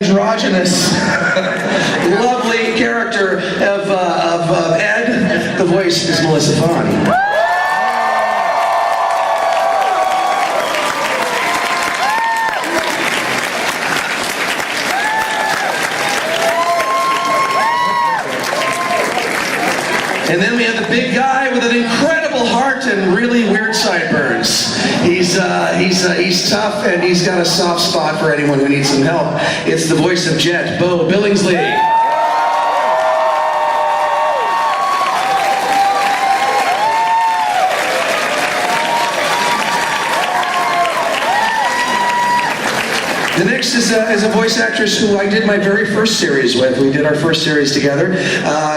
androgynous, lovely character of Ed. The voice is Melissa Fahn. And then we have the big guy with an incredible heart and really weird sideburns. He's tough and he's got a soft spot for anyone who needs some help. It's the voice of Jet, Bo Billingsley. The next is a voice actress who I did my very first series with. We did our first series together.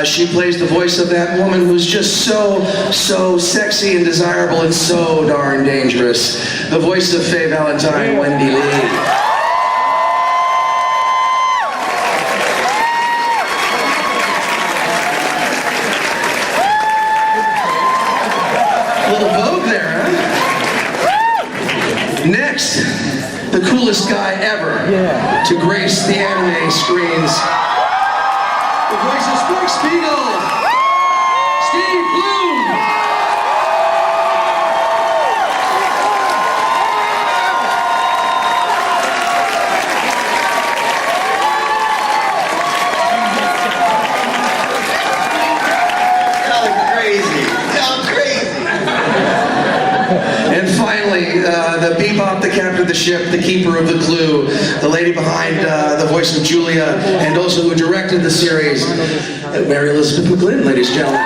She plays the voice of that woman who's just so sexy and desirable and so darn dangerous. The voice of Faye Valentine, Wendy Lee. Little Vogue there, huh? Next, the coolest guy ever to grace the anime screens. The voice of Spike Spiegel, Steve Blum. Y'all crazy. And finally, the Bebop, the captain of the ship, the keeper of the clue, the lady behind the voice of Julia, and also who directed the series, Mary Elizabeth McGlynn, ladies and gentlemen.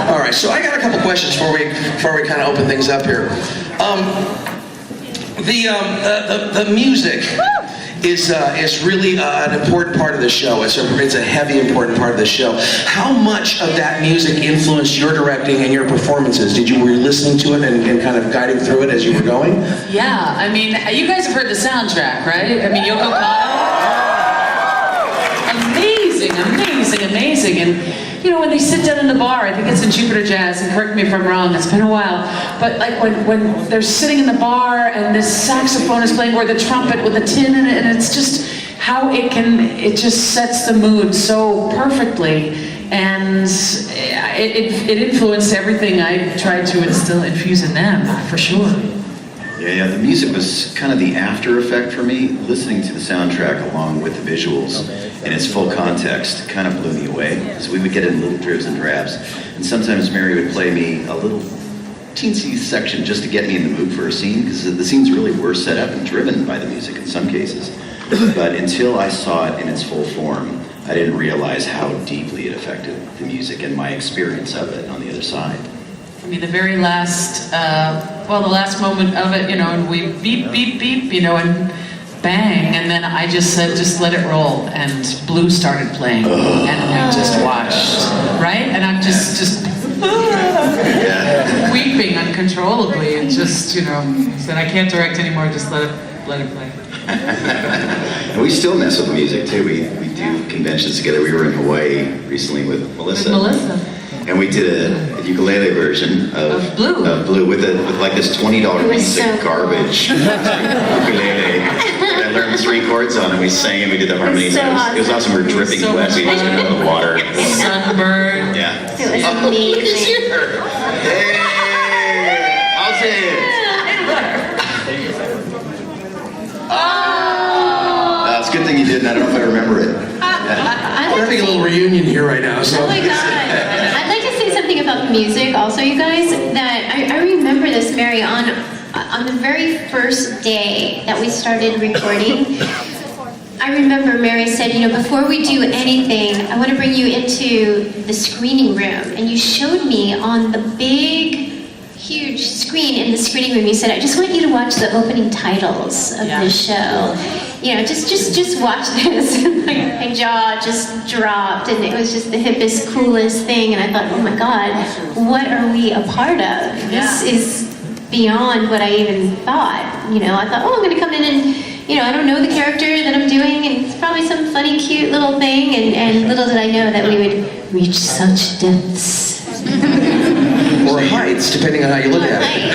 All right, so I got a couple questions before we kind of open things up here. The music is really an important part of the show. It's a heavy, important part of the show. How much of that music influenced your directing and your performances? Were you listening to it and kind of guiding through it as you were going? Yeah, I mean, you guys have heard the soundtrack, right? I mean, Yoko Kanno. Amazing. And, you know, when they sit down in the bar, I think it's in Jupiter Jazz, and correct me if I'm wrong, it's been a while, but like when they're sitting in the bar and this saxophone is playing, or the trumpet with the tin in it, and it's just how it just sets the mood so perfectly, and it influenced everything I tried to infuse in them, for sure. Yeah, the music was kind of the after effect for me. Listening to the soundtrack along with the visuals in its full context kind of blew me away. So we would get in little dribs and drabs, and sometimes Mary would play me a little teensy section just to get me in the mood for a scene, because the scenes really were set up and driven by the music in some cases. But until I saw it in its full form, I didn't realize how deeply it affected the music and my experience of it on the other side. I mean, the very last, the last moment of it, you know, and we beep, beep, beep, you know, and bang, and then I just said, just let it roll, and Blue started playing, and we just watched, right? And I'm just weeping uncontrollably, and just, you know, said, I can't direct anymore, just let it play. And we still mess with the music too. We do conventions together. We were in Hawaii recently with Melissa. And we did a ukulele version of Blue with like this $20 piece of garbage ukulele. And I learned 3 chords on it. We sang and we did the harmonies. It was awesome. We were dripping wet. We just went in the water. Sunburn. Yeah. It was amazing. Hey, how's it? It's a good thing you did, and I don't know if I remember it. We're having a little reunion here right now. So. Oh my God. I'd like to say something about the music also, you guys, that I remember this, Mary, on the very first day that we started recording. I remember Mary said, you know, before we do anything, I want to bring you into the screening room. And you showed me on the big, huge screen in the screening room, you said, I just want you to watch the opening titles of the show. You know, just watch this. My jaw just dropped, and it was just the hippest, coolest thing. And I thought, oh my God, what are we a part of? This is beyond what I even thought. You know, I thought, oh, I'm going to come in and I don't know the character that I'm doing, and it's probably some funny, cute little thing, and little did I know that we would reach such depths. Or heights, depending on how you look at it.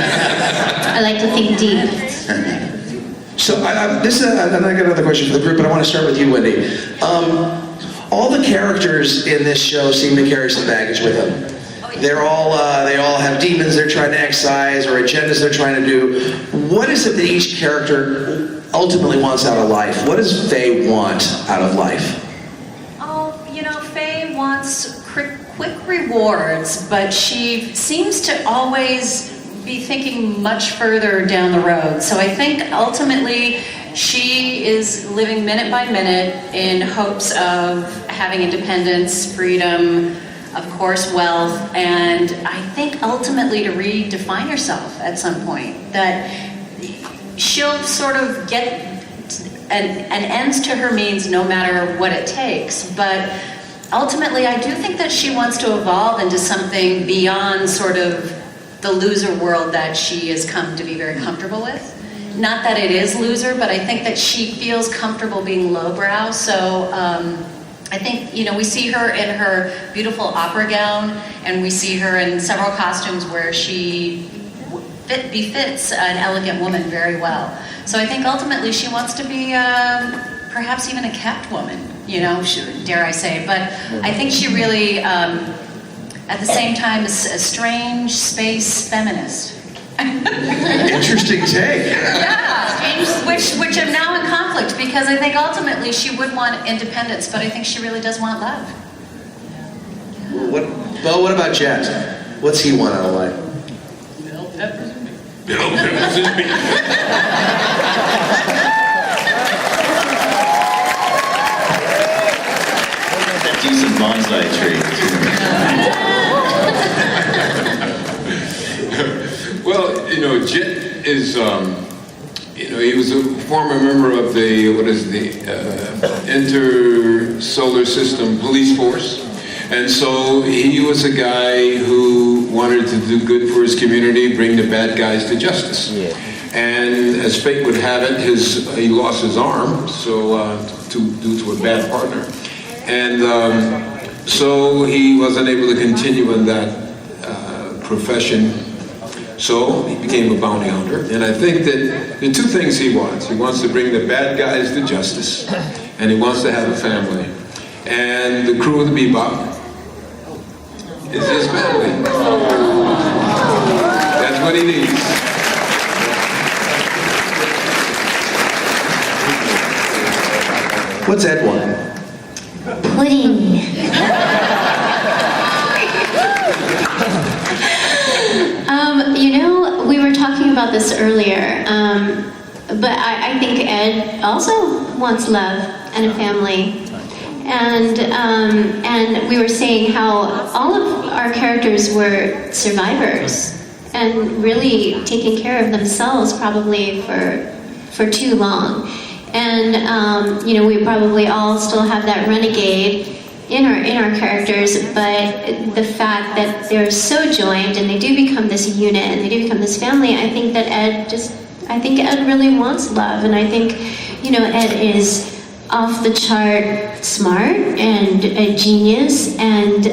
I like to think deep. So I got another question for the group, but I want to start with you, Wendy. All the characters in this show seem to carry some baggage with them. They all have demons they're trying to excise or agendas they're trying to do. What is it that each character ultimately wants out of life? What does Faye want out of life? Oh, Faye wants quick rewards, but she seems to always be thinking much further down the road. So I think ultimately she is living minute by minute in hopes of having independence, freedom, of course, wealth, and I think ultimately to redefine herself at some point. That she'll sort of get an ends to her means no matter what it takes. But ultimately, I do think that she wants to evolve into something beyond sort of the loser world that she has come to be very comfortable with. Not that it is loser, but I think that she feels comfortable being lowbrow. So I think, we see her in her beautiful opera gown, and we see her in several costumes where she befits an elegant woman very well. So I think ultimately she wants to be perhaps even a kept woman, dare I say. But I think she really, at the same time, is a strange space feminist. Interesting take. Yeah, which I'm now in conflict, because I think ultimately she would want independence, but I think she really does want love. What about Jet? What's he want out of life? Bell peppers and beans. Decent bonsai tree. Well, Jet is, he was a former member of the Inter-Solar System Police Force. And so he was a guy who wanted to do good for his community, bring the bad guys to justice. Yeah. And as fate would have it, he lost his arm, so due to a bad partner. And so he wasn't able to continue in that profession. So he became a bounty hunter. And I think that the two things he wants to bring the bad guys to justice, and he wants to have a family. And the crew of the Bebop is his family. That's what he needs. What's Ed want? Pudding. We were talking about this earlier, but I think Ed also wants love and a family. And we were saying how all of our characters were survivors and really taking care of themselves probably for too long. And we probably all still have that renegade in our characters, but the fact that they're so joined and they do become this unit and they do become this family, I think that Ed really wants love, and I think Ed is off the chart smart and a genius, and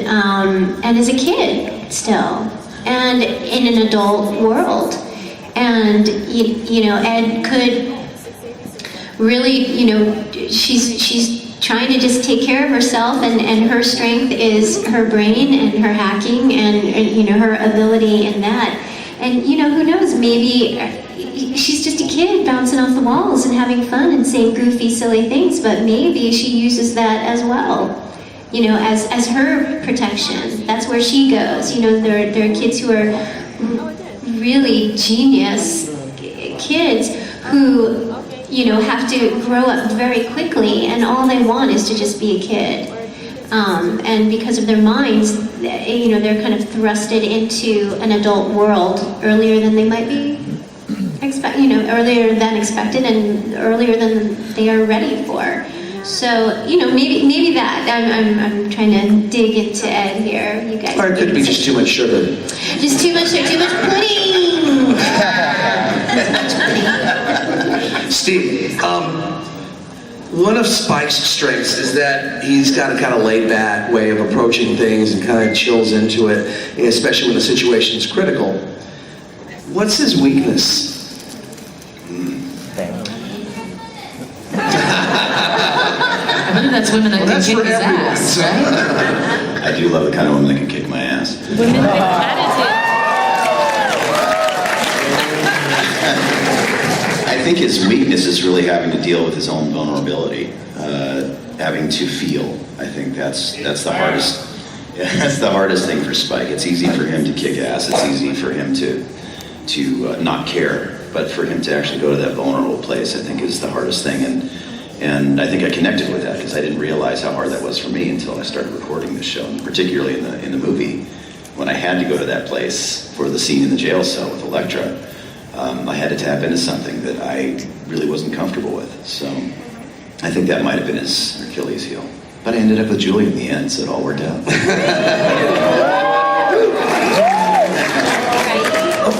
is a kid still, and in an adult world, and Ed could really, she's trying to just take care of herself, and her strength is her brain and her hacking and her ability in that, and who knows, maybe she's just a kid bouncing off the walls and having fun and saying goofy, silly things, but maybe she uses that as well, as her protection. That's where she goes. There are kids who are really genius kids who, have to grow up very quickly, and all they want is to just be a kid. And because of their minds, they're kind of thrusted into an adult world earlier than they might be earlier than expected and earlier than they are ready for. So, maybe that. I'm trying to dig into Ed here. You guys. Or it could be just too much sugar. Just too much pudding. Too much pudding. Steve, one of Spike's strengths is that he's got a kind of laid-back way of approaching things and kind of chills into it, especially when the situation's critical. What's his weakness? I believe that's women that can kick his ass, right? I do love the kind of woman that can kick my ass. Women with attitude. I think his weakness is really having to deal with his own vulnerability, having to feel. I think that's the hardest. That's the hardest thing for Spike. It's easy for him to kick ass. It's easy for him to not care, but for him to actually go to that vulnerable place, I think, is the hardest thing. And I think I connected with that because I didn't realize how hard that was for me until I started recording this show, and particularly in the movie, when I had to go to that place for the scene in the jail cell with Elektra. I had to tap into something that I really wasn't comfortable with. So I think that might have been his Achilles heel. But I ended up with Julie in the end, so it all worked out.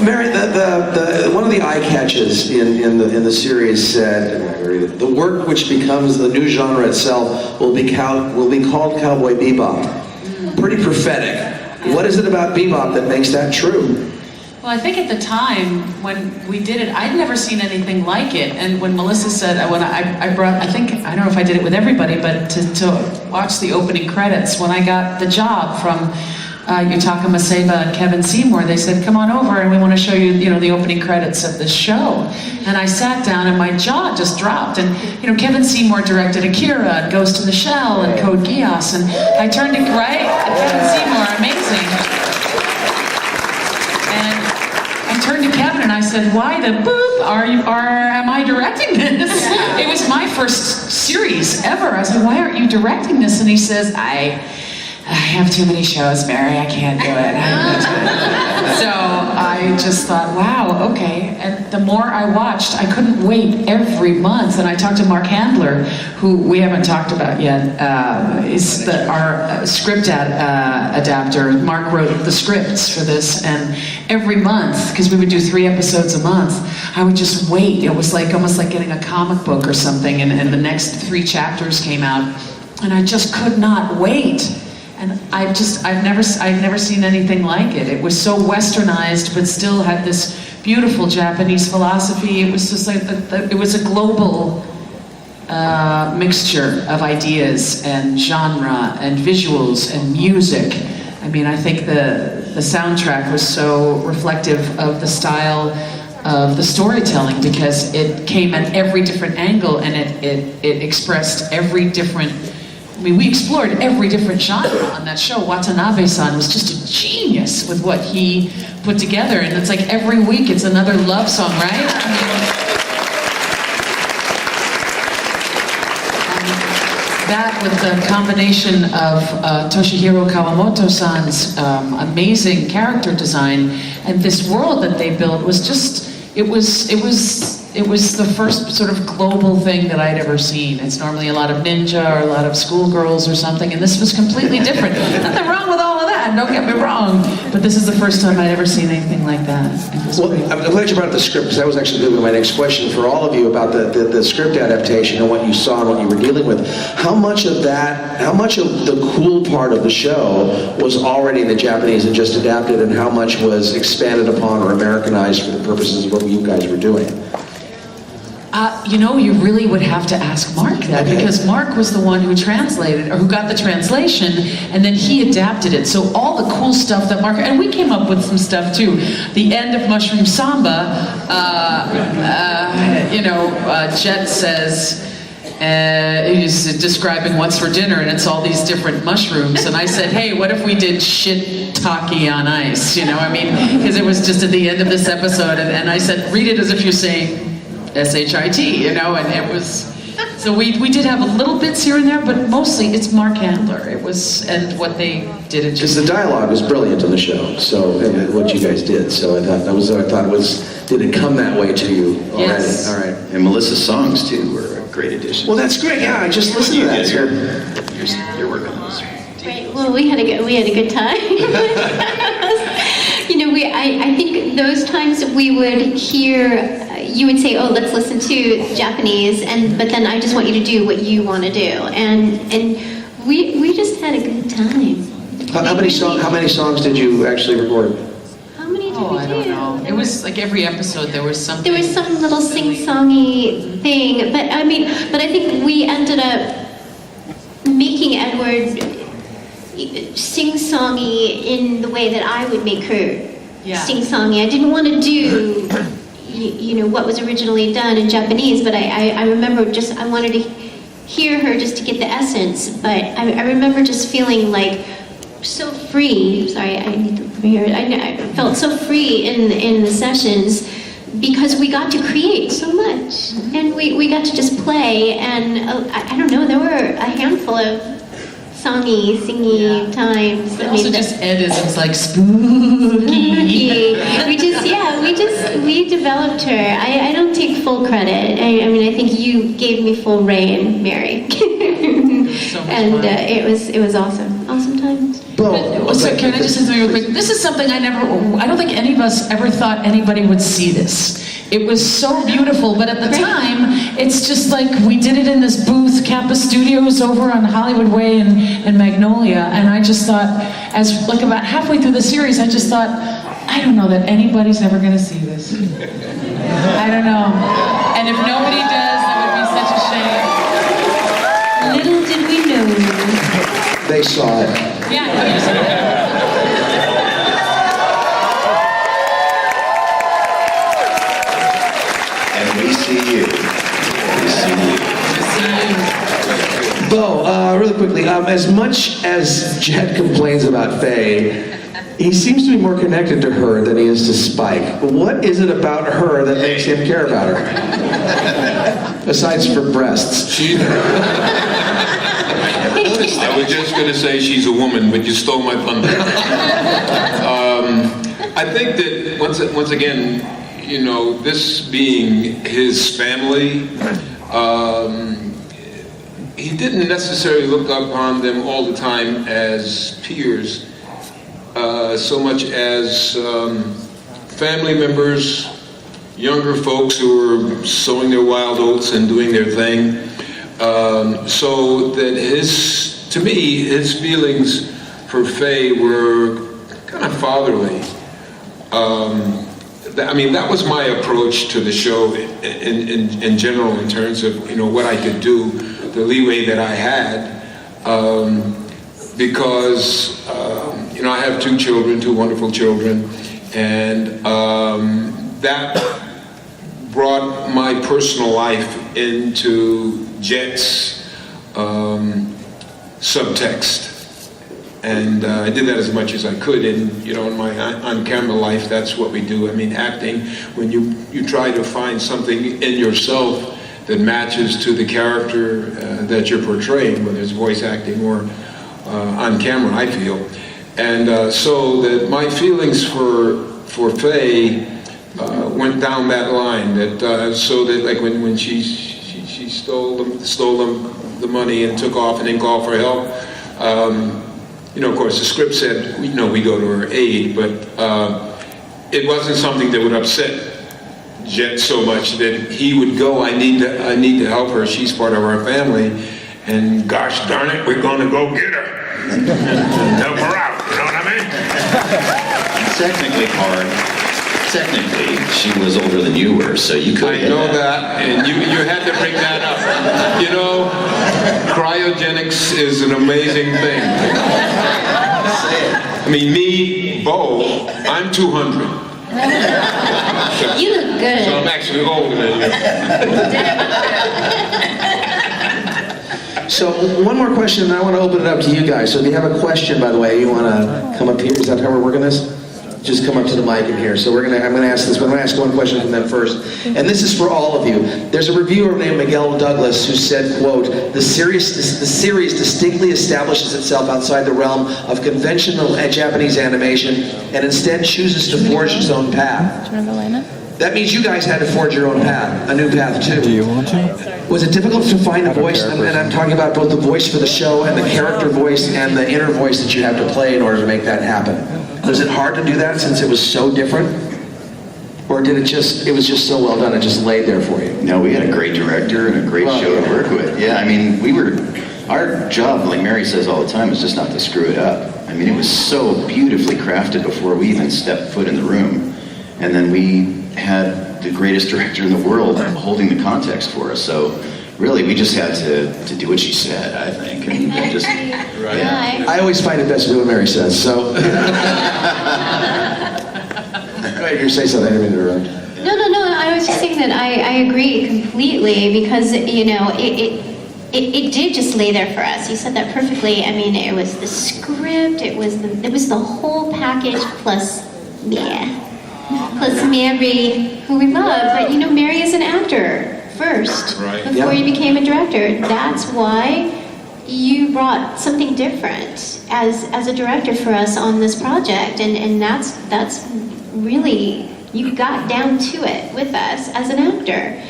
Mary, one of the eye catches in the series said, the work which becomes the new genre itself will be called Cowboy Bebop. Pretty prophetic. What is it about bebop that makes that true? Well, I think at the time when we did it, I'd never seen anything like it. And when Melissa said, I don't know if I did it with everybody, but to watch the opening credits, when I got the job from Yutaka Maseba and Kevin Seymour, they said, come on over and we want to show you, the opening credits of this show. And I sat down and my jaw just dropped. And, Kevin Seymour directed Akira and Ghost in the Shell and Code Geass. And I turned to, right? And Kevin Seymour, amazing. And I turned to Kevin and I said, why the boop am I directing this? It was my first series ever. I said, why aren't you directing this? And he says, I have too many shows, Mary, I can't do it. So I just thought, wow, okay. And the more I watched, I couldn't wait every month. And I talked to Mark Handler, who we haven't talked about yet, is our script adapter. Mark wrote the scripts for this, and every month, because we would do 3 episodes a month, I would just wait. It was almost like getting a comic book or something, and the next 3 chapters came out, and I just could not wait. And I've never seen anything like it. It was so westernized, but still had this beautiful Japanese philosophy. It was just like it was a global mixture of ideas and genre and visuals and music. I mean, I think the soundtrack was so reflective of the style of the storytelling because it came at every different angle and it expressed every different. I mean, we explored every different genre on that show. Watanabe-san was just a genius with what he put together, and it's like every week it's another love song, right? That with the combination of Toshihiro Kawamoto-san's amazing character design and this world that they built was just, it was the first sort of global thing that I'd ever seen. It's normally a lot of ninja or a lot of schoolgirls or something, and this was completely different. Nothing wrong with all of that, don't get me wrong, but this is the first time I'd ever seen anything like that. Well, I'm glad you brought up the script, because that was actually going to be my next question for all of you about the script adaptation and what you saw and what you were dealing with. How much of the cool part of the show was already in the Japanese and just adapted, and how much was expanded upon or Americanized for the purposes of what you guys were doing? You really would have to ask Mark that, because Mark was the one who translated, or who got the translation, and then he adapted it. So all the cool stuff that Mark, and we came up with some stuff too. The end of Mushroom Samba, Jet says, he's describing what's for dinner, and it's all these different mushrooms. And I said, hey, what if we did shiitake on ice? Because it was just at the end of this episode, and I said, read it as if you're saying S-H-I-T, and it was, so we did have little bits here and there, but mostly it's Mark Handler. It was, and what they did. Because the dialogue was brilliant on the show, so, and what you guys did, so I thought did it come that way to you already? Yes. All right. And Melissa's songs, too, were a great addition. Well, that's great, yeah, I just listened to that. Your work on this. Great. Well, we had a good time. I think those times we would hear, you would say, oh, let's listen to Japanese, but then I just want you to do what you want to do. And we just had a good time. How many songs did you actually record? How many did we Oh, I don't do? know. It was like every episode there was something. There was some little sing-songy thing, but I think we ended up making Edward sing-songy in the way that I would make her sing-songy. I didn't want to do, what was originally done in Japanese, but I remember I wanted to hear her just to get the essence, but I remember just feeling like so free. Sorry, I need to hear it. I felt so free in the sessions because we got to create so much, and we got to just play, and I don't know, there were a handful of songy, singy times. But also just Edisms like spooky. We developed her. I don't take full credit. I think you gave me full reign, Mary. So much and fun. It was awesome. Awesome times. So can I just say something real quick? This is something I don't think any of us ever thought anybody would see this. It was so beautiful, but at the time, it's just like we did it in this booth, Kappa Studios over on Hollywood Way in Magnolia, and I just thought, as like about halfway through the series, I just thought, I don't know that anybody's ever going to see this. I don't know. And if nobody does, that would be such a shame. Little did we know. They saw it. Yeah. And we see you. We see you. Bo, really quickly, as much as Jet complains about Faye, he seems to be more connected to her than he is to Spike. What is it about her that makes him care about her? Besides for breasts. I was just going to say she's a woman, but you stole my thunder. I think that once again, this being his family, he didn't necessarily look upon them all the time as peers, so much as family members, younger folks who were sowing their wild oats and doing their thing. So that to me, his feelings for Faye were kind of fatherly. That was my approach to the show in general, in terms of what I could do, the leeway that I had, because I have two children, two wonderful children, and that brought my personal life into Jet's subtext. And I did that as much as I could, and in my on-camera life, that's what we do. Acting, when you try to find something in yourself that matches to the character that you're portraying, whether it's voice acting or on camera, I feel. And so that my feelings for Faye went down that line. So that like when she stole the money and took off and didn't call for help. Of course, the script said, we go to her aid, but it wasn't something that would upset Jet so much that he would go, I need to help her, she's part of our family, and gosh darn it, we're going to go get her and help her out, you know what I mean? Technically, she was older than you were, so you could. I know that, and you had to bring that up. Cryogenics is an amazing thing. Me, Bo, I'm 200. You look good. So I'm actually older than you. So one more question, and I want to open it up to you guys. So if you have a question, by the way, you want to come up here. Is that how we're working this? Just come up to the mic in here. So I'm going to ask this, but I'm going to ask one question from them first. And this is for all of you. There's a reviewer named Miguel Douglas who said, quote, the series distinctly establishes itself outside the realm of conventional Japanese animation and instead chooses to forge its own path. That means you guys had to forge your own path, a new path too. Do you want to? Was it difficult to find a voice, and I'm talking about both the voice for the show and the character voice and the inner voice that you have to play in order to make that happen? Was it hard to do that since it was so different? Or did it was just so well done, it just laid there for you? No, we had a great director and a great show to work with. Yeah, I mean, our job, like Mary says all the time, is just not to screw it up. I mean, it was so beautifully crafted before we even stepped foot in the room. And then we had the greatest director in the world holding the context for us. So really, we just had to do what she said, I think. And just, Yeah, I always find it best to do what Mary says, so. Go ahead, you say something, I didn't mean to interrupt. No. I was just saying that I agree completely because, you know, it did just lay there for us. You said that perfectly. I mean, it was the script, it was the whole package plus Mary, who we love. But, you know, Mary is an actor first before you became a director. That's why you brought something different as a director for us on this project, and that's really, you got down to it with us as an actor,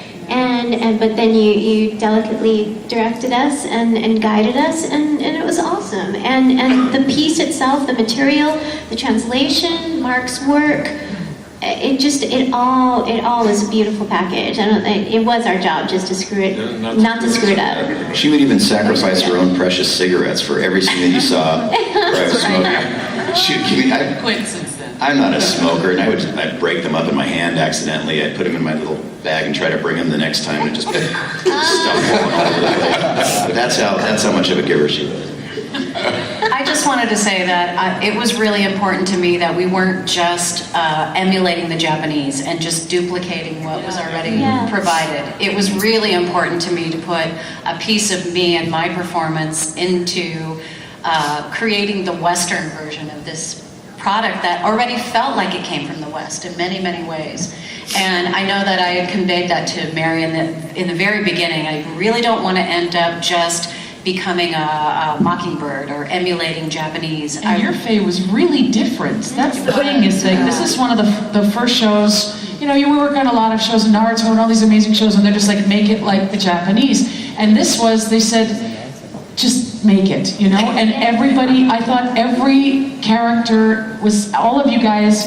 but then you delicately directed us and guided us, and it was awesome. And the piece itself, the material, the translation, Mark's work, it all was a beautiful package. It was our job just to screw it, not to screw it up. she would even sacrifice her own precious cigarettes for every scene that you saw where I was smoking. Coincidence then. I'm not a smoker, and I'd break them up in my hand accidentally. I'd put them in my little bag and try to bring them the next time, and just stuff falling all over the place. But that's how much of a giver she was. I just wanted to say that it was really important to me that we weren't just emulating the Japanese and just duplicating what was already provided. It was really important to me to put a piece of me and my performance into creating the Western version of this product that already felt like it came from the West in many, many ways. And I know that I had conveyed that to Mary in the very beginning. I really don't want to end up just becoming a mockingbird or emulating Japanese. And your Faye was really different. That's the thing, is like, this is one of the first shows, you know, we work on a lot of shows in Naruto and all these amazing shows, and they're just like, make it like the Japanese. And this was, they said, just make it, you know? And everybody, I thought every character was, all of you guys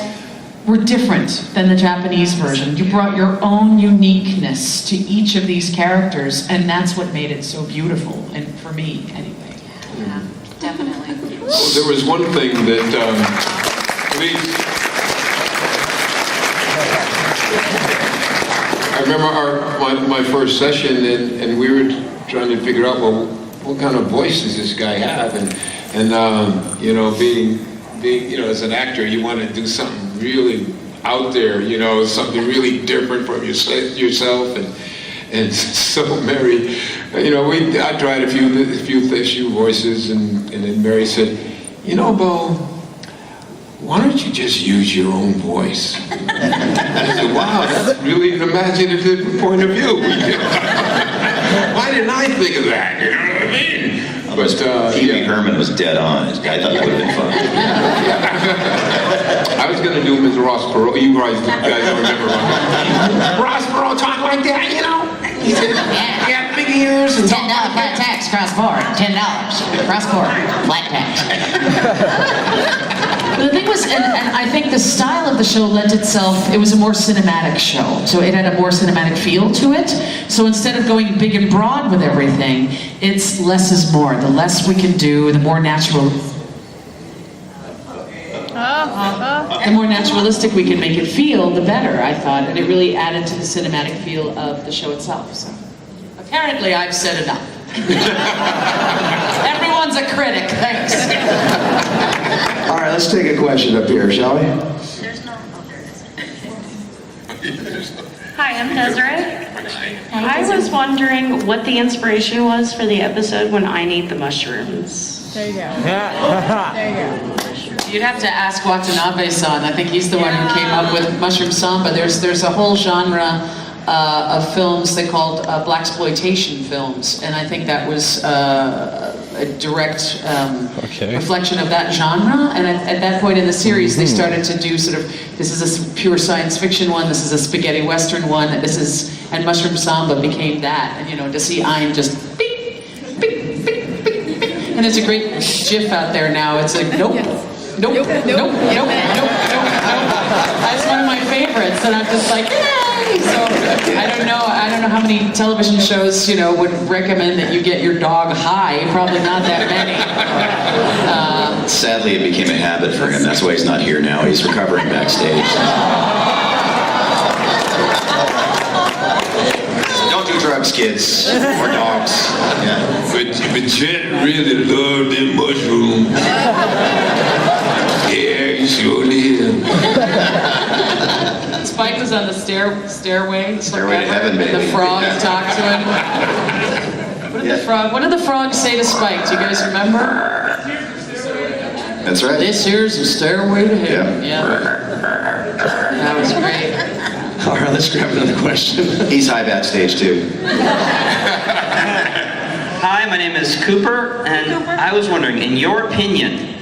were different than the Japanese version. You brought your own uniqueness to each of these characters, and that's what made it so beautiful, and for me, anyway. Yeah, definitely. Well, there was one thing that, I remember my first session, and we were trying to figure out, well, what kind of voice does this guy have? And you know, being, you know, as an actor, you want to do something really out there, you know, something really different from yourself. And so Mary, you know, I tried a few voices, and then Mary said, you know, Bo, why don't you just use your own voice? I said, wow, that's really an imaginative point of view. Why didn't I think of that? You know what I mean? But Pee Wee Herman was dead on. I thought that would have been fun. I was going to do Ms. Ross Perot. You guys don't remember Ross Perot talk like that, you know? He said, yeah, big ears. And $10 flat tax cross board. $10 cross board flat tax. The thing was, and I think the style of the show lent itself, it was a more cinematic show. So it had a more cinematic feel to it. So instead of going big and broad with everything, it's less is more. The less we can do, the more natural. The more naturalistic we can make it feel, the better, I thought. And it really added to the cinematic feel of the show itself. So apparently I've said enough. Everyone's a critic, thanks. All right, let's take a question up here, shall we? There's no. Hi, I'm Desiree. I was wondering what the inspiration was for the episode when I need the mushrooms. There you go. There you go. You'd have to ask Watanabe-san. I think he's the one who came up with Mushroom Samba. There's a whole genre of films they called blaxploitation films, and I think that was a direct reflection of that genre. And at that point in the series, they started to do sort of, this is a pure science fiction one, this is a spaghetti western one, and Mushroom Samba became that. And you know, to see Ein just beep, beep, beep, beep, beep. And there's a great GIF out there now. It's like, nope. Nope, nope, nope, nope, nope, nope. That's one of my favorites, and I'm just like, yay! So I don't know how many television shows, would recommend that you get your dog high. Probably not that many. Sadly, it became a habit for him. That's why he's not here now. He's recovering backstage. Don't do drugs, kids, or dogs. Yeah. But Jet really loved them mushrooms. Yeah, you sure did. Spike was on the stairway. Stairway to heaven, baby. The frog talked to him. What did the frog say to Spike? Do you guys remember? That's right. This here's the stairway to heaven. Yeah. That was great. All right, let's grab another question. He's high backstage, too. Hi, my name is Cooper, and I was wondering, in your opinion,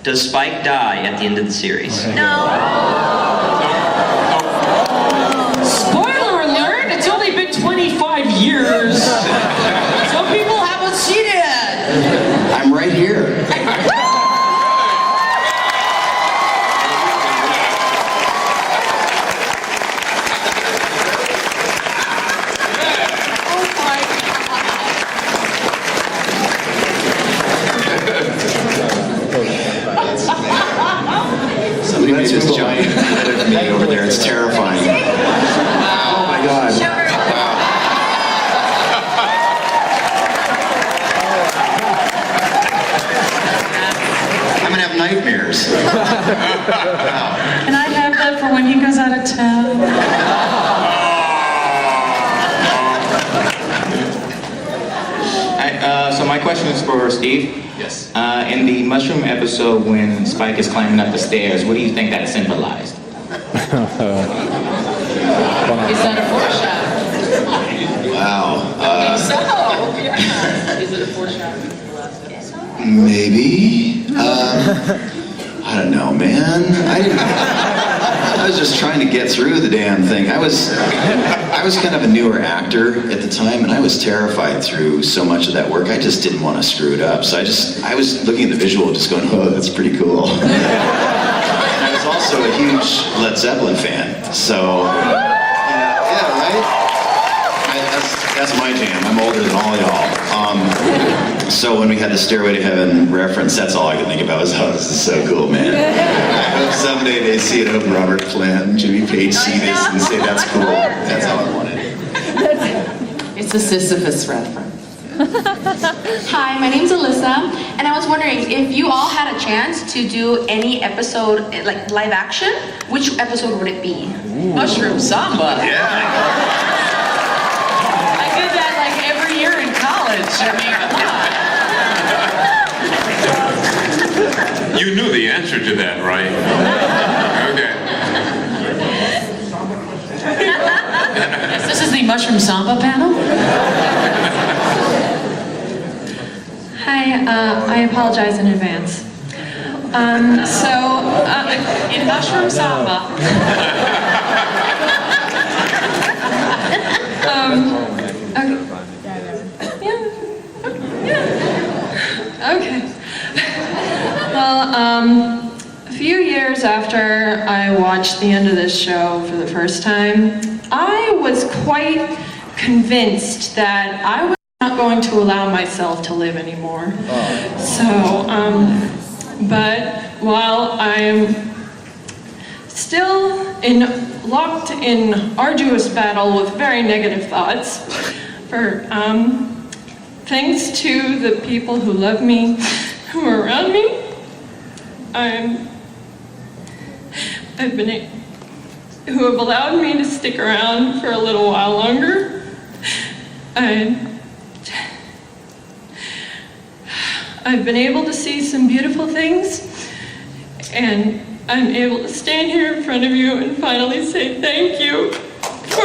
does Spike die at the end of the series? No. Spoiler alert, it's only been 25 years. Some people haven't seen it. I'm right here. Somebody made this giant letter for me over there. It's terrifying. Oh my God. I'm gonna have nightmares. And I have that for when he goes out of town. So my question is for Steve. Yes. In the mushroom episode when Spike is climbing up the stairs, what do you think that symbolized? Is that a foreshadow? Wow. So, yeah. Is it a foreshadow for the last episode? Maybe. I don't know, man. I was just trying to get through the damn thing. I was kind of a newer actor at the time, and I was terrified through so much of that work. I just didn't want to screw it up. So I was looking at the visual, just going, "Oh, that's pretty cool." And I was also a huge Led Zeppelin fan. So, yeah, right? That's my jam. I'm older than all y'all. So when we had the Stairway to Heaven reference, that's all I could think about was, "Oh, this is so cool, man." I hope someday they see it. I hope Robert Plant, Jimmy Page see this and say, "That's cool." That's all I wanted. It's a Sisyphus reference. Hi, my name's Alyssa, and I was wondering if you all had a chance to do any episode, like live action, which episode would it be? Mushroom Samba. Yeah. I did that like every year in college. I mean, come on. You knew the answer to that, right? Okay. Yes, this is the Mushroom Samba panel. Hi, I apologize in advance. In Mushroom Samba. Okay. Well, a few years after I watched the end of this show for the first time, I was quite convinced that I was not going to allow myself to live anymore. But while I'm still locked in arduous battle with very negative thoughts, thanks to the people who love me, who are around me, who have allowed me to stick around for a little while longer. I've been able to see some beautiful things, and I'm able to stand here in front of you and finally say thank you for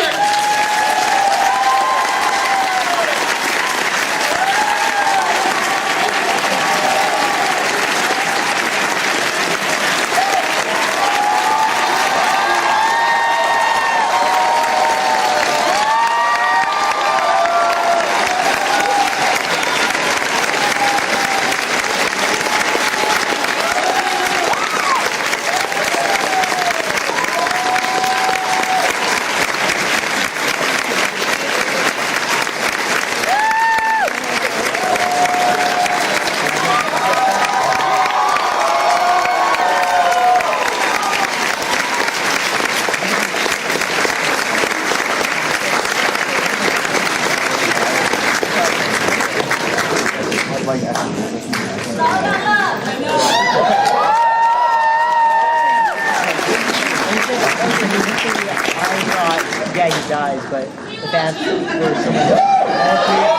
guys, but the fans were so much. All three.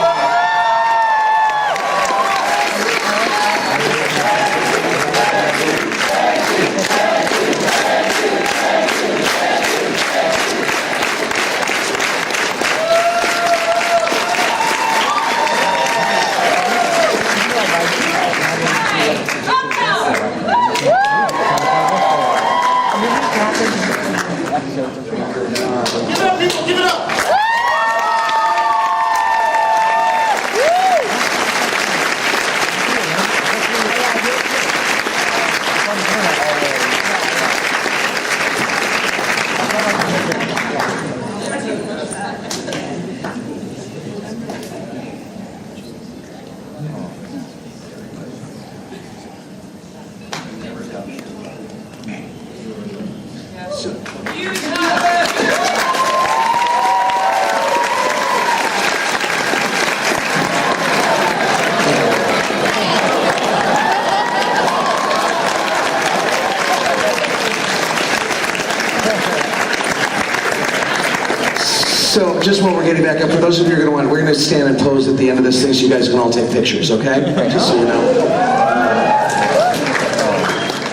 So, just while we're getting back up, for those of you who are going to want, we're going to stand and pose at the end of this thing so you guys can all take pictures, okay? Just so you know.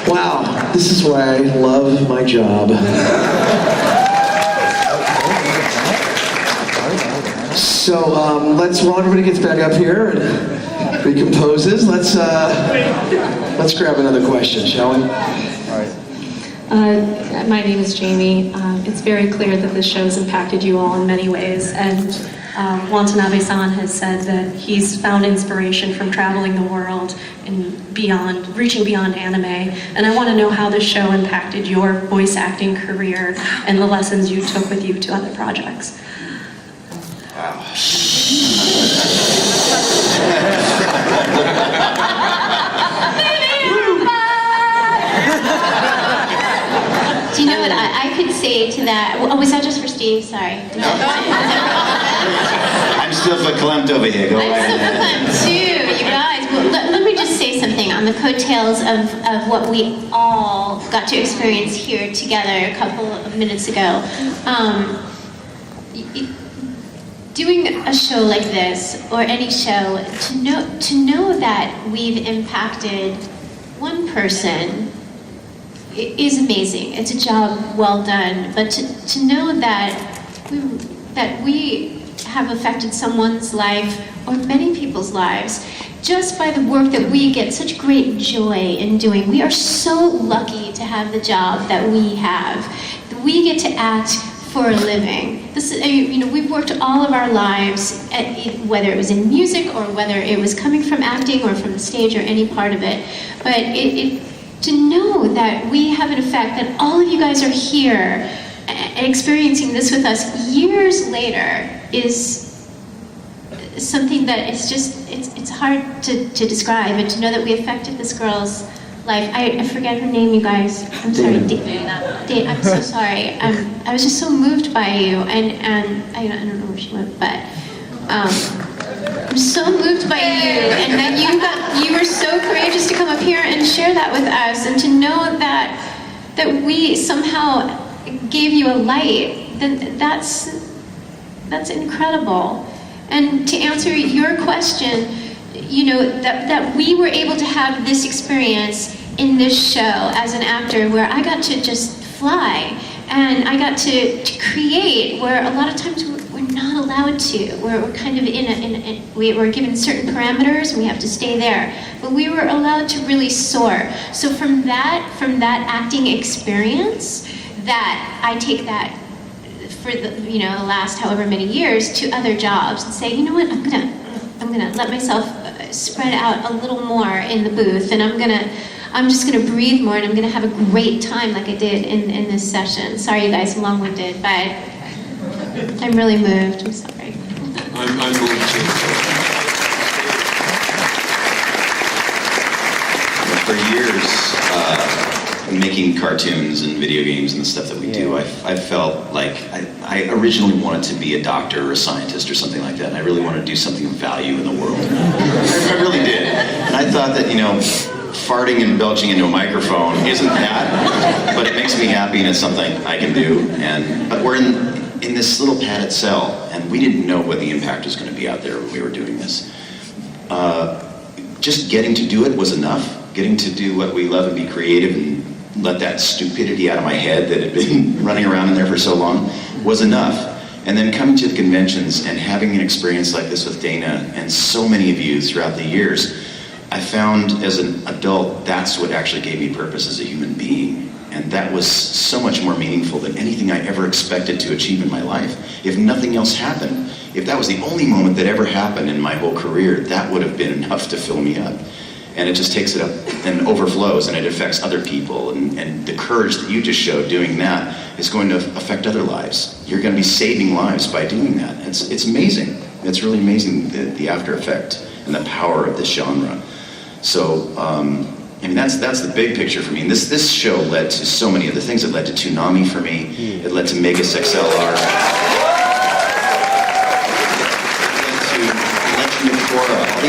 Wow, this is why I love my job. So, while everybody gets back up here and recomposes, let's grab another question, shall we? My name is Jamie. It's very clear that this show has impacted you all in many ways, and Watanabe-san has said that he's found inspiration from traveling the world and reaching beyond anime. And I want to know how this show impacted your voice acting career and the lessons you took with you to other projects. Wow. Do you know what I could say to that? Oh, was that just for Steve? Sorry. I'm still verklempt over here. Go I'm still verklempt too, you guys. Well, let me just say something on the coattails of what we all got to experience here together a couple of minutes ago. Doing a show like this, or any show, to know that we've impacted one person is amazing. It's a job well done, but to know that we have affected someone's life, or many people's lives, just by the work that we get such great joy in doing. We are so lucky to have the job that we have. We get to act for a living. This is, we've worked all of our lives, whether it was in music or whether it was coming from acting or from the stage or any part of it. But to know that we have an effect, that all of you guys are here experiencing this with us years later, is something that is just, it's hard to describe. And to know that we affected this girl's life. I forget her name, you guys. I'm sorry. I'm so sorry. I was just so moved by you, and I don't know where she went, but I'm so moved by you, and that you were so courageous to come up here and share that with us, and to know that we somehow gave you a light. Then that's incredible. And to answer your question, that we were able to have this experience in this show as an actor, where I got to just fly, and I got to create, where a lot of times we're not allowed to. We're kind of we're given certain parameters, and we have to stay there. But we were allowed to really soar. So from that acting experience, that I take that for the last however many years to other jobs, and say, you know what, I'm gonna let myself spread out a little more in the booth, and I'm just gonna breathe more, and I'm gonna have a great time like I did in this session. Sorry, you guys, I'm long-winded, but I'm really moved. I'm sorry. I'm moved too. For years, making cartoons and video games and the stuff that we do, I felt like I originally wanted to be a doctor or a scientist or something like that, and I really wanted to do something of value in the world. I really did. And I thought that, farting and belching into a microphone isn't that, but it makes me happy, and it's something I can do. But we're in in this little padded cell, and we didn't know what the impact was going to be out there when we were doing this. Just getting to do it was enough. Getting to do what we love and be creative and let that stupidity out of my head that had been running around in there for so long was enough. And then coming to the conventions and having an experience like this with Dana and so many of you throughout the years, I found as an adult that's what actually gave me purpose as a human being. And that was so much more meaningful than anything I ever expected to achieve in my life. If nothing else happened, if that was the only moment that ever happened in my whole career, that would have been enough to fill me up. And it just takes it up and overflows, and it affects other people. And the courage that you just showed doing that is going to affect other lives. You're going to be saving lives by doing that. It's amazing. It's really amazing, the after effect and the power of this genre. So, I mean, that's the big picture for me. And this show led to so many other things. It led to Toonami for me. It led to Megas XLR. It led to Nukora. All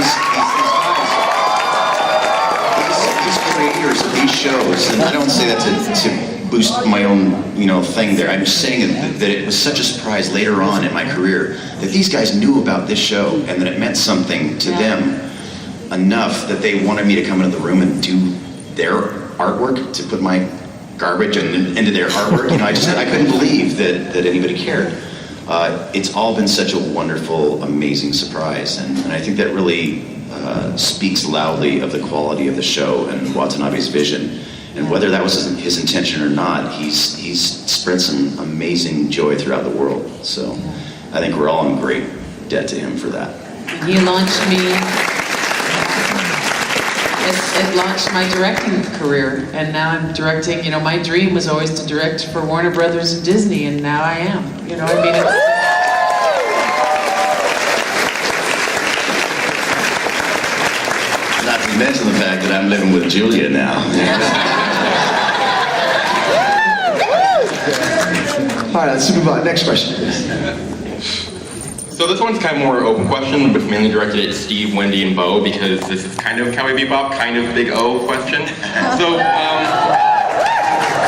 these creators of these shows, and I don't say that to boost my own, thing there. I'm just saying that it was such a surprise later on in my career that these guys knew about this show and that it meant something to them enough that they wanted me to come into the room and do their artwork, to put my garbage into their artwork. I couldn't believe that anybody cared. It's all been such a wonderful, amazing surprise, and I think that really speaks loudly of the quality of the show and Watanabe's vision. And whether that was his intention or not, he's spread some amazing joy throughout the world. So I think we're all in great debt to him for that. He launched me. It launched my directing career, and now I'm directing. My dream was always to direct for Warner Brothers and Disney, and now I am. Not to mention the fact that I'm living with Julia now. All right, let's move on. Next question. So this one's kind of more open question, but mainly directed at Steve, Wendy, and Bo, because this is kind of Cowboy Bebop, kind of Big O question. So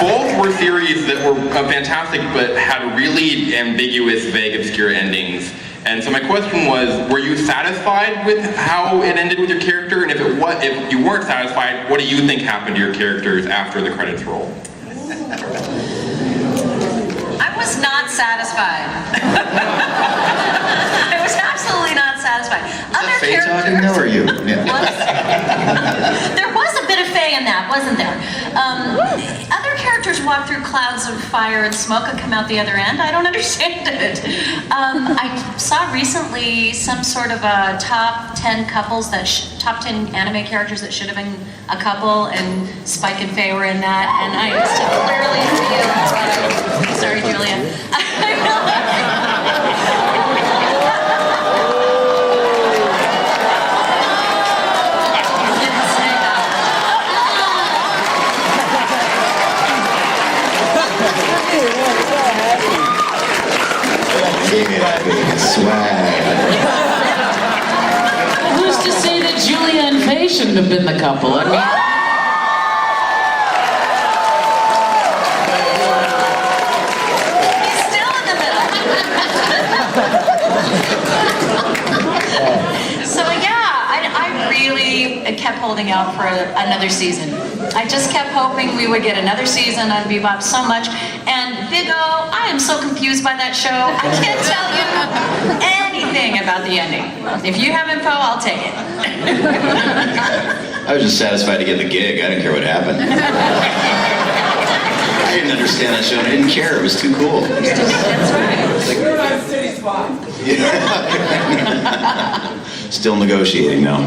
both were series that were fantastic, but had really ambiguous, vague, obscure endings. And so my question was, were you satisfied with how it ended with your character? And if you weren't satisfied, what do you think happened to your characters after the credits roll? I was not satisfied. I was absolutely not satisfied. Other Faye characters. talking now, or you? Yeah. There was a bit of Faye in that, wasn't there? Other characters walk through clouds of fire and smoke and come out the other end. I don't understand it. I saw recently some sort of a top 10 couples top 10 anime characters that should have been a couple, and Spike and Faye were in that, and I still clearly feel. Sorry, Julia. Who's to say that Julia and Faye shouldn't have been the couple? I mean, He's still in the middle. So yeah, I really kept holding out for another season. I just kept hoping we would get another season on Bebop so much. And Big O, I am so confused by that show. I can't tell you anything about the ending. If you have info, I'll take it. I was just satisfied to get the gig. I didn't care what happened. I didn't understand that show. I didn't care. It was too cool. That's right. We're on city spot. Still negotiating now.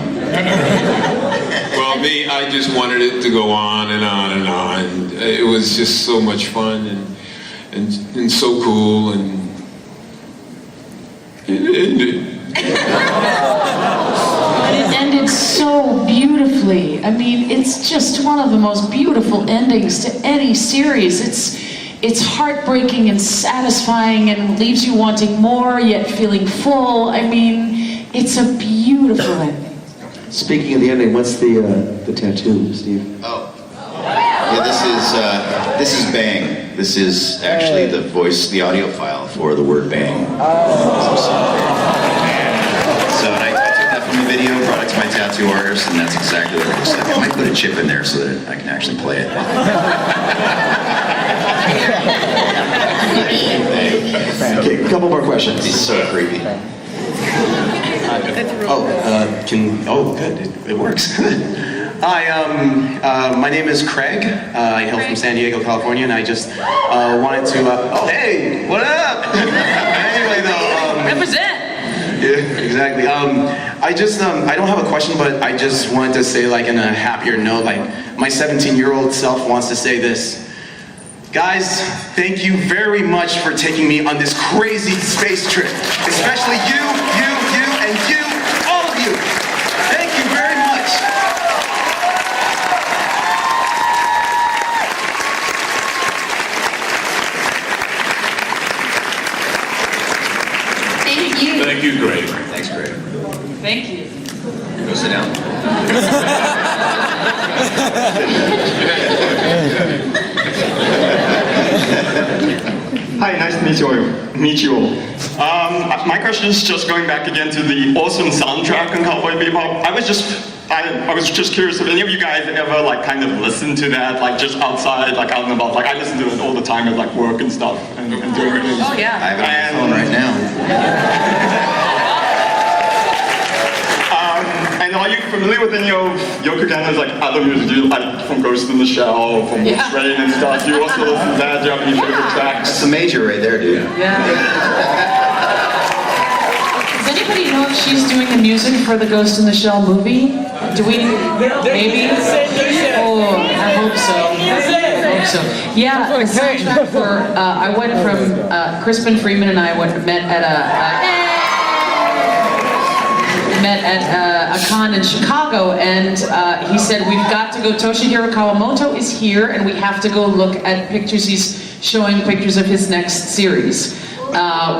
Well, me, I just wanted it to go on and on and on. It was just so much fun and so cool, and it ended. it ended so beautifully. I mean, it's just one of the most beautiful endings to any series. It's heartbreaking and satisfying and leaves you wanting more, yet feeling full. I mean, it's a beautiful ending. Speaking of the ending, what's the tattoo, Steve? Oh. Yeah, this is Bang. This is actually the voice, the audio file for the word Bang. So and I took that from a video, brought it to my tattoo artist, and that's exactly what it looks like. I might put a chip in there so that I can actually play it. Okay, a couple more questions. It's so creepy. Good, it works. Hi, my name is Craig. I hail from San Diego, California, and I just wanted to, hey, what up? Anyway, though, Represent! yeah, exactly. I don't have a question, but I just wanted to say, like, in a happier note, like, my 17-year-old self wants to say this. Guys, thank you very much for taking me on this crazy space trip. Especially you, and you, all of you. Thank you very much. Thank you. Thank you, Greg. Thanks, Greg. Thank you. Go sit down. Hi, nice to meet you all. My question is just going back again to the awesome soundtrack on Cowboy Bebop. I was just curious if any of you guys ever like kind of listened to that, like just outside, like out and about. Like I listen to it all the time at like work and stuff and doing it. Oh yeah. I have it on my phone right now. And are you familiar with any of Yoko Kanno's like other music? Do you like from Ghost in the Shell, from Wolf's Rain and stuff? Do you also listen to that? Do you have any favorite tracks? That's a major right there, dude. Yeah. Does anybody know if she's doing the music for the Ghost in the Shell movie? Do we? Maybe? Oh, I hope so. I hope so. Yeah, the soundtrack for, I went from, Crispin Freeman and I met at a con in Chicago, and he said, we've got to go, Toshihiro Kawamoto is here, and we have to go look at pictures. He's showing pictures of his next series,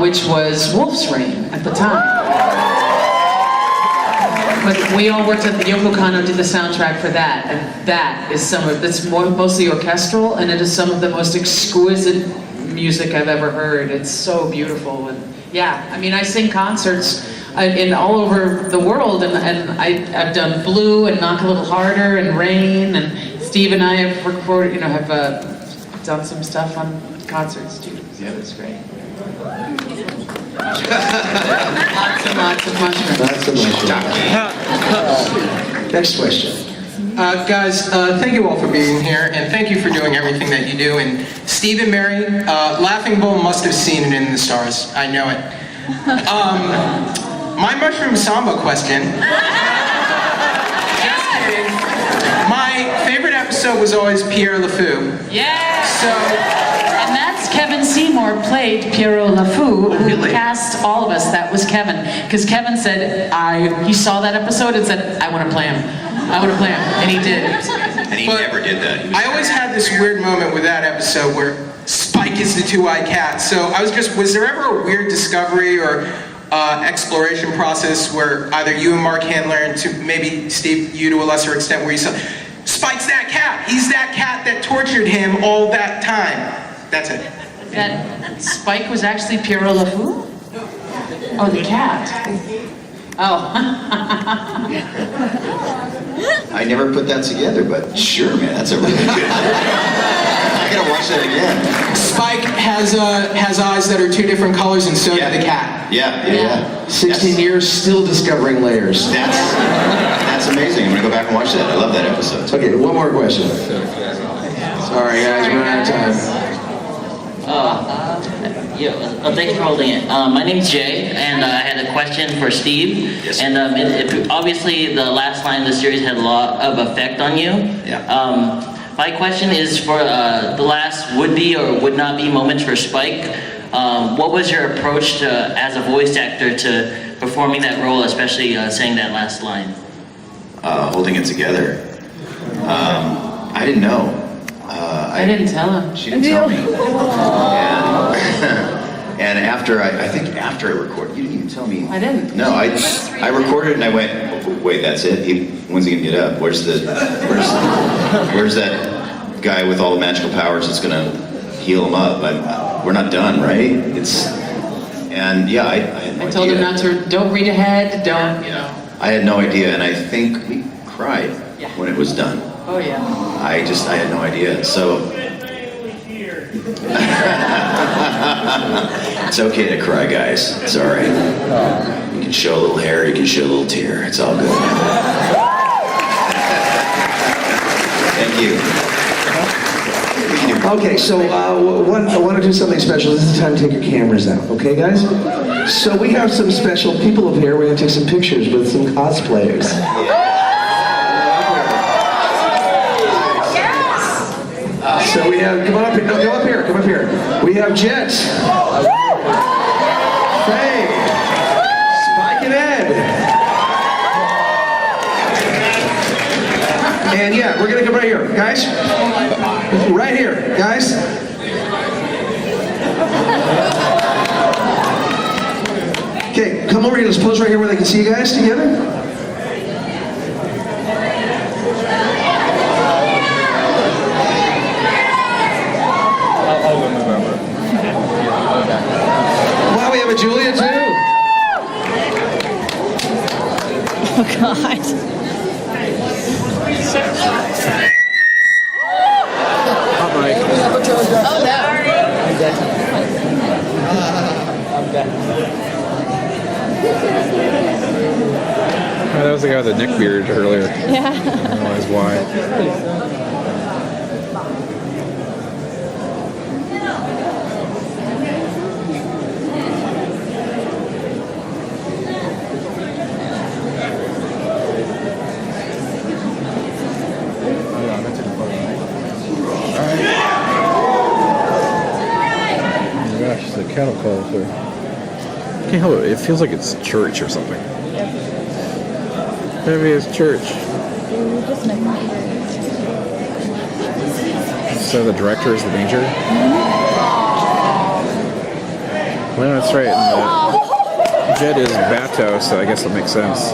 which was Wolf's Rain at the time. But we all worked at the Yoko Kanno did the soundtrack for that, and that is it's mostly orchestral, and it is some of the most exquisite music I've ever heard. It's so beautiful, and yeah, I mean, I sing concerts in all over the world, and I've done Blue and Knock a Little Harder and Rain, and Steve and I have recorded, have done some stuff on concerts too. So it's great. Lots and lots of mushrooms. Lots of mushrooms. Next question. Guys, thank you all for being here, and thank you for doing everything that you do. And Steve and Mary, Laughing Bull must have seen it in the stars. I know it. My mushroom samba question. Just kidding. My favorite episode was always Pierre LeFou. Yeah. So. And that's Kevin Seymour played Pierrot LeFou, who cast all of us. That was Kevin, because Kevin said he saw that episode and said, I want to play him. I want to play him, and he did. And he never did that. I always had this weird moment with that episode where Spike is the two-eyed cat. So was there ever a weird discovery or exploration process where either you and Mark Handler, and to maybe Steve, you to a lesser extent, where you saw, Spike's that cat. He's that cat that tortured him all that time. That's it. That Spike was actually Pierrot LeFou? Oh, the cat. Oh. I never put that together, but sure, man, that's a really good. I gotta watch that again. Spike has eyes that are two different colors, and so did the cat. Yeah. 16 years, still discovering layers. That's amazing. I'm gonna go back and watch that. I love that episode. Okay, one more question. Sorry, guys, we're out of time. Thank you for holding it. My name's Jay, and I had a question for Steve. Yes. And obviously, the last line of the series had a lot of effect on you. Yeah. My question is for the last would-be or would-not-be moments for Spike. What was your approach to, as a voice actor, to performing that role, especially saying that last line? Holding it together. I didn't know. I didn't tell him. She didn't tell me. And after I think after I recorded, you didn't even tell me. I didn't. No, I recorded and I went, wait, that's it? When's he gonna get up? Where's that guy with all the magical powers that's gonna heal him up. We're not done, right? And yeah, I had no I told him idea. not to, don't read ahead, don't, you know. I had no idea, and I think we cried when it was done. Oh, yeah. I had no idea. So it's okay to cry, guys. It's all right. You can show a little hair, you can show a little tear. It's all good. Thank you. Okay, so I want to do something special. This is the time to take your cameras out, okay, guys? So we have some special people up here. We're going to take some pictures with some cosplayers. So we have, come on up here, no, come up here, come up here. We have Jet, Faye, Spike and Ed. And yeah, we're gonna come right here, guys. Right here, guys. Okay, come over here, let's pose right here where they can see you guys together. Wow, we have a Julia too. Oh, God. Hot mic. Oh, no. I'm dead. I'm dead. Oh, that was the guy with the neck beard earlier. Yeah. I didn't realize why. Gosh, the cattle calls there. Can't help it. It feels like it's church or something. Maybe it's church. So the director is the major? Well, that's right. And Jed is Bato, so I guess that makes sense.